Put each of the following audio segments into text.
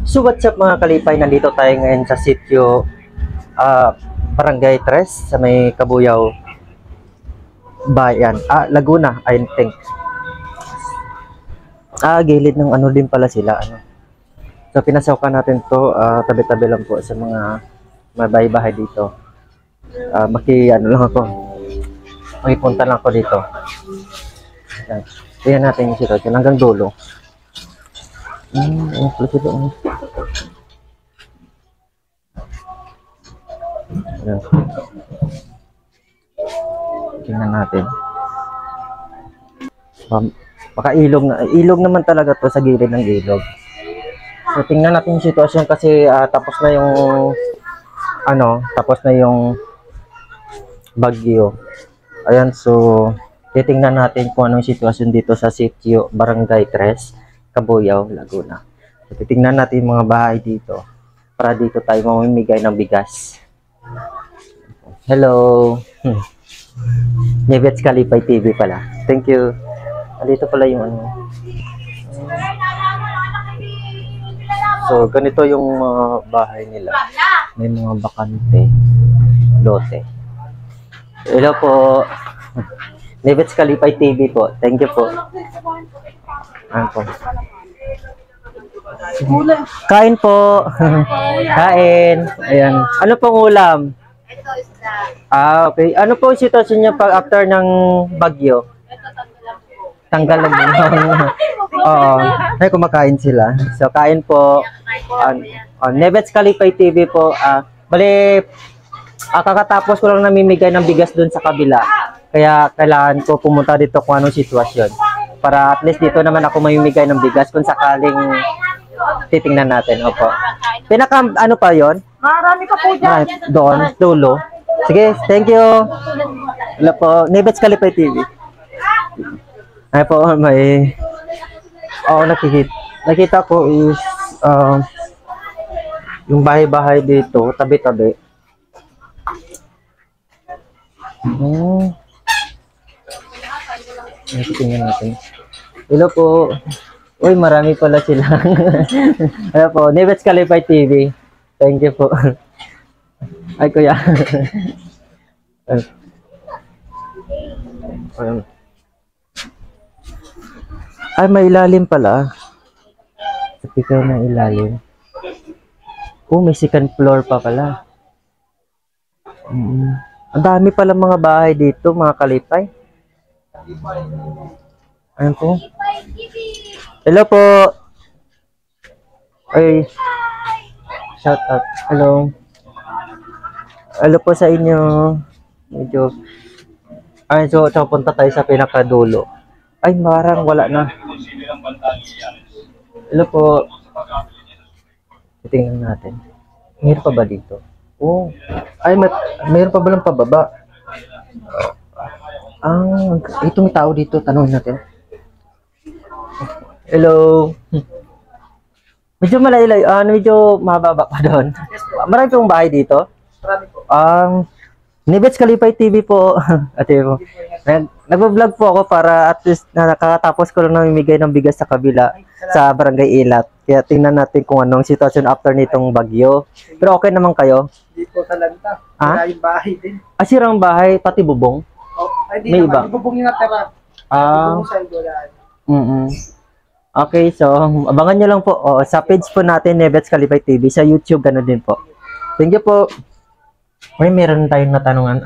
So what's up mga kalipay, nandito tayo ngayon sa sitio Barangay 3 sa may Kabuyaw Bayan, Laguna, I think. Gilid ng ano din pala sila, ano. So pinasawkan natin to, tabi-tabi lang po sa mga bahay-bahay dito. Makipunta lang ako dito. Tingnan natin yung sitwasyon hanggang dulo. Ano pala sila? Tingnan natin. Baka ilog naman talaga to, sa gilid ng ilog. So tingnan natin yung sitwasyon kasi tapos na yung bagyo. Ayan, so titingnan natin kung anong sitwasyon dito sa sitio Barangay 3, Kabuyaw, Laguna. So titingnan natin yung mga bahay dito para dito tayo mamimigay ng bigas. Hello. Nebets Kalipay TV pala. Thank you. Dito pala yung ano. So ganito yung bahay nila. May mga bakante, lote. Hello po. Nebets Kalipay TV po. Thank you po. Ano po? Kain po. Kain. Ayan. Ano pong ulam? Ito isda. Okay. Ano po yung sitwasyon niya pag after ng bagyo? Tanggal lang din. Oo. Ay, kumakain sila. So, kain po. Nebets Kalipay TV po. Bali, kakatapos ko lang namimigay ng bigas dun sa kabila. Kaya kailangan ko pumunta dito kung anong sitwasyon. Para at least dito naman ako mamimigay ng bigas kung sakaling titingnan natin. Opo. Ano pa yon? Marami ka po dyan. Doon, dulo. Sige, thank you. Wala po. Nebets Kalipay TV. Ay po, may... nakita ko is... yung bahay-bahay dito, tabi-tabi. Tingnan natin. Hello po. Uy, marami pala sila. Hello po, Nebets Kalipay TV. Thank you po. Ay, kuya. Ay, may ilalim pala. Sabi kayo ng ilalim. May second floor pa pala. Ang dami pala mga bahay dito, mga kalipay. Ayan po. Hello po. Ay. Shout out. Hello. Hello po sa inyo. Medyo. Ay, so punta tayo sa pinakadulo. Ay, marang wala na. Hello po. Tingnan natin. Mayroon pa ba dito? Ay, mayroon pa ba lang pababa? Ito may tao dito. Tanungin natin. Hello. Medyo malayo-layo. Medyo mababa pa doon. Marami pong bahay dito. Marami po. Nebets Kalipay TV po. Ate po. Nagbo-vlog po ako para at least nakakatapos ko lang namimigay ng bigas sa kabila sa Barangay Ilat. Kaya tingnan natin kung anong sitwasyon after nitong bagyo. Pero okay naman kayo? Hindi po talanta. Sira yung bahay din. Sirang bahay, pati bubong? May iba. Yung bubong yung natira. Bubong sa Angolan. Okay, so abangan nyo lang po. Sa page po natin, Nebets Kalipay TV. Sa YouTube, gano'n din po. Thank you po. Meron tayong natanungan.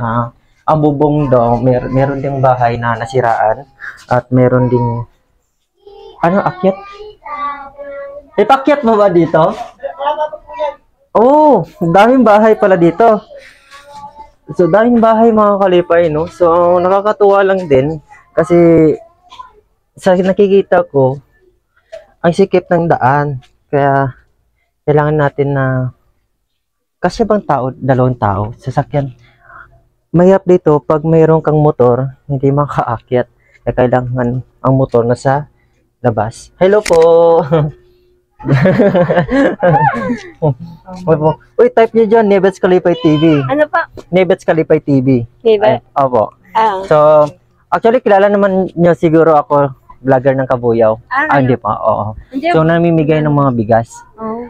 Ang bubong daw, meron ding bahay na nasiraan. At meron ding... akyat? Ipakyat mo ba dito? Daming bahay pala dito. So, daming bahay mga kalipay, no? So, nakakatuwa lang din. Kasi, sa nakikita ko, ang sikip ng daan. Kaya, kailangan natin na... Kasi bang dalawang tao, sasakyan. Mahirap dito, pag mayroon kang motor, hindi makaakyat. Kaya kailangan ang motor na sa labas. Hello po! Uy, type nyo dyan, Nebets Kalipay TV. Ano pa? Nebets Kalipay TV. Nebet? Opo. So, actually, kilala naman nyo siguro ako, vlogger ng Kabuyaw. Hindi pa, oo. So, namimigay ng mga bigas.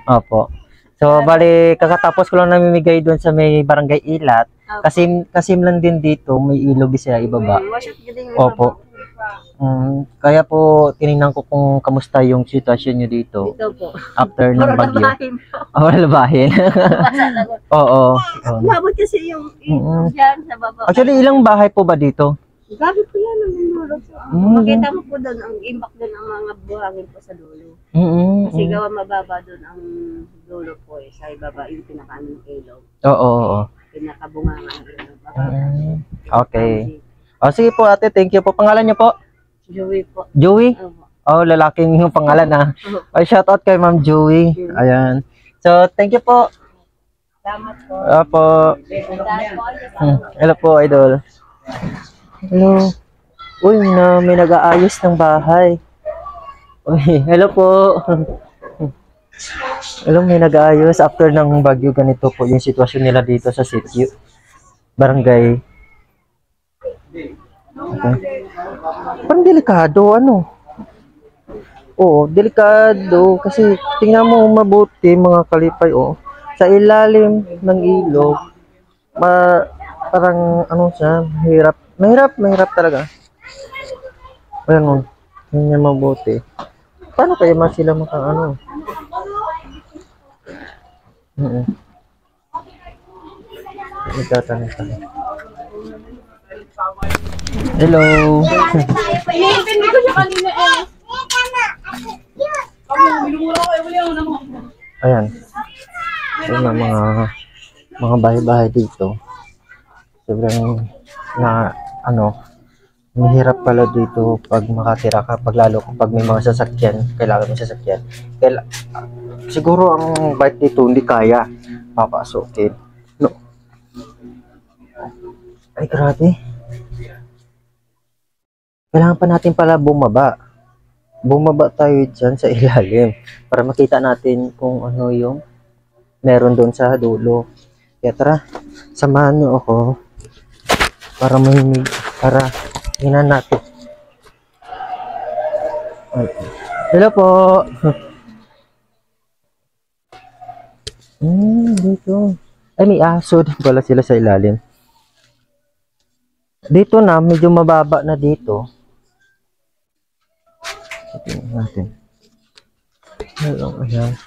Opo. So, bali, kakatapos ko lang namimigay doon sa may barangay Ilat. Kasim lang din dito, may ilog siya ibaba. Opo. Kaya po, tinignan ko kung kamusta yung sitwasyon nyo dito. Dito po. After ng bagyo. Labahin po. Labahin. Oo. Umabot kasi yung dyan sa baba. Actually, ilang bahay po ba dito? Gabi po yan ang dulo po. Makita mo po doon, ang impact doon ang mga buhangin po sa dulo. Kasi gawa mababa doon ang dulo po eh. Sa ibaba yung pinakaano ng ilog. Oo. Pinakabungangan ng ilog. Okay. Sige po ate, thank you po. Pangalan niyo po? Joey po. Joey? Opo. Lalaking yung pangalan na. Ay, shout out kay Ma'am Joey. Ayan. So, thank you po. Salamat po. Opo. Hello po, idol. Hello. Uy, may nag-aayos ng bahay. Uy, hello po. Hello, may nag-aayos. After ng bagyo, ganito po yung sitwasyon nila dito sa sitio. Barangay. Okay. Parang delikado, ano? Oo, delikado. Kasi tingnan mo mabuti mga kalipay, sa ilalim ng ilog, parang ano siya, mahirap talaga. Ayan mo, tingnan mabuti. Paano kaya sila maka-ano? Nagtatanong tayo. Hello. Hindi ko siya kanina eh. Ayan. Ayan na mga bahay-bahay dito. Sobrang mahirap pala dito pag makatira ka, lalo pag may mga sasakyan, kailangan may sasakyan. Siguro ang bike dito hindi kaya papasukin. No. Ay, grabe. Kailangan pa natin pala bumaba. Bumaba tayo dyan sa ilalim para makita natin kung ano yung meron doon sa dulo. Kaya tara, samahan nyo ako para hinan natin. Hello po. Dito. Ay, may aso din pala sila sa ilalim. Dito na, medyo mababa na dito. Tingnan natin. Ayan.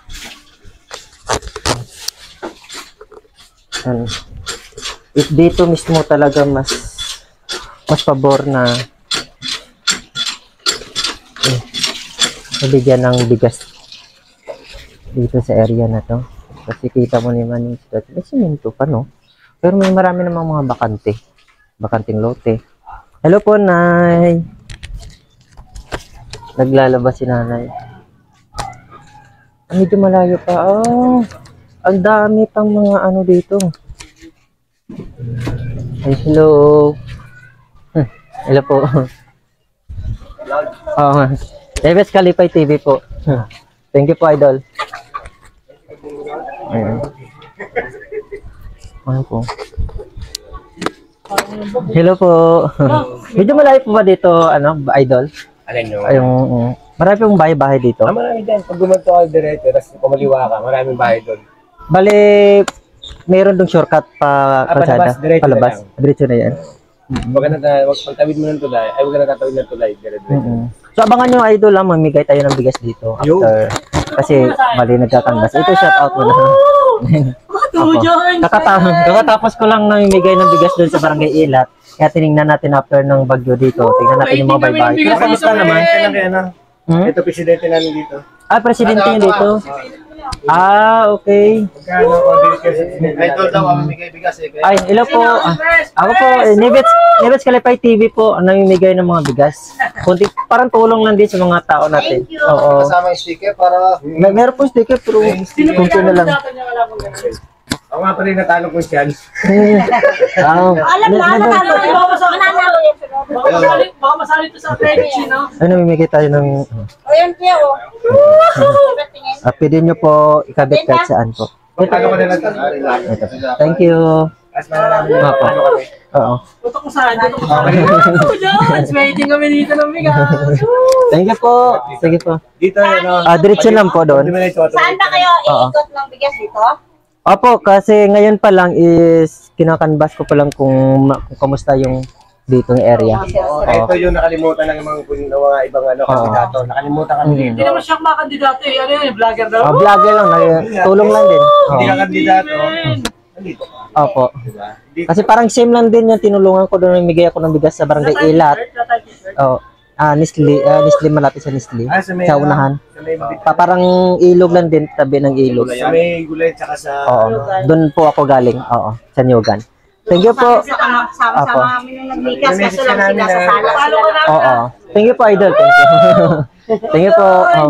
If dito mismo talaga mas pabor na nabigyan ng bigas dito sa area na to. Kasi kita mo naman yung sitwasyon. May simento pa, no? Pero may marami namang mga bakanting lote. Hello po, Nay. Naglalabas si Nanay. Medyo malayo pa. Ang dami pang mga ano dito. Ay, hello. Hello po. Davis Kalipay TV po. Thank you po, idol. Ayan. Ano po? Hello po. Medyo malayo po ba dito, idol? Alin nyo? Marami pong bahay-bahay dito. Marami din. Pag gumanto ka diretso, tapos kumaliwa ka, maraming bahay doon. Bale, mayroon dong shortcut pa kalsada. Palabas, Diretso na yan. Pagtawid mo ng tulay, ay huwag ka natatawid ng tulay. So, abangan nyo, idol, mamimigay tayo ng bigas dito. After, kasi, bali, nagkakandas. Ito, shout out mo na. Kakatapos ko lang namimigay ng bigas doon sa barangay Ilat. Kaya tinignan natin after ng bagyo dito. Tingnan natin yung mga baybay. Pero kamusta naman? Ito, presidente namin dito. Presidente niyo dito? Okay. Idol daw, mamimigay bigas eh. Ay, hello po. Ako po, Nivets Kalipay TV po, namimigay ng mga bigas. Kunti, parang tulong lang din sa mga tao natin. Oo. Kasama yung sticker para... Meron po sticker, pero kunti na lang. Ako nga pala yung natalo ko siyan. Alam na, natalo ko. Mananalo yan. Baka masali ito sa credit, no? Ay, namimigay tayo ng... Ayan siya, Pwede nyo po ikabit kahit saan po. Ano ko na lang? Thank you. As malalaman nyo Opo. ano kami. Oo. Tutok ko saan, tutok ko saan. Oh, Jones, waiting kami dito ng bigas. Thank you po. Sige po. Dito, ano. Diretso lang po doon. Saan na kayo iikot ng bigas dito? Opo, kasi ngayon pa lang is kinakanbas ko pa lang kung kamusta yung ditong area. Oo. Ito yung nakalimutan ng mga ibang kandidato. Nakalimutan kami dito. Hindi naman siya makakandidato eh. Ano yun, vlogger daw? Vlogger lang, tulong lang din. Hindi ka kandidato. Steven! Nandito ka. Opo. Diba? Dito. Kasi parang same lang din yung tinulungan ko doon, namigay ako ng bigas sa barangay Ilat. Oh, Nisli, malapit sa Nisli. Sa may, Sa unahan. Sa may, Parang ilog lang din, tabi ng ilog. sa may gulay tsaka sa... Oo. Doon po ako galing. Oo, sa Nyugan. Thank you po. Sama-sama kami nung nagbigas kasi lang sila sa sala. Oo. Thank you po, Idol. Thank you. Thank you po. Oh.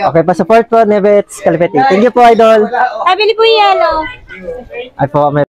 Okay pa, support po, Nevets Calipeti. Thank you po, Idol. Sabi ni po yellow. Ay po, may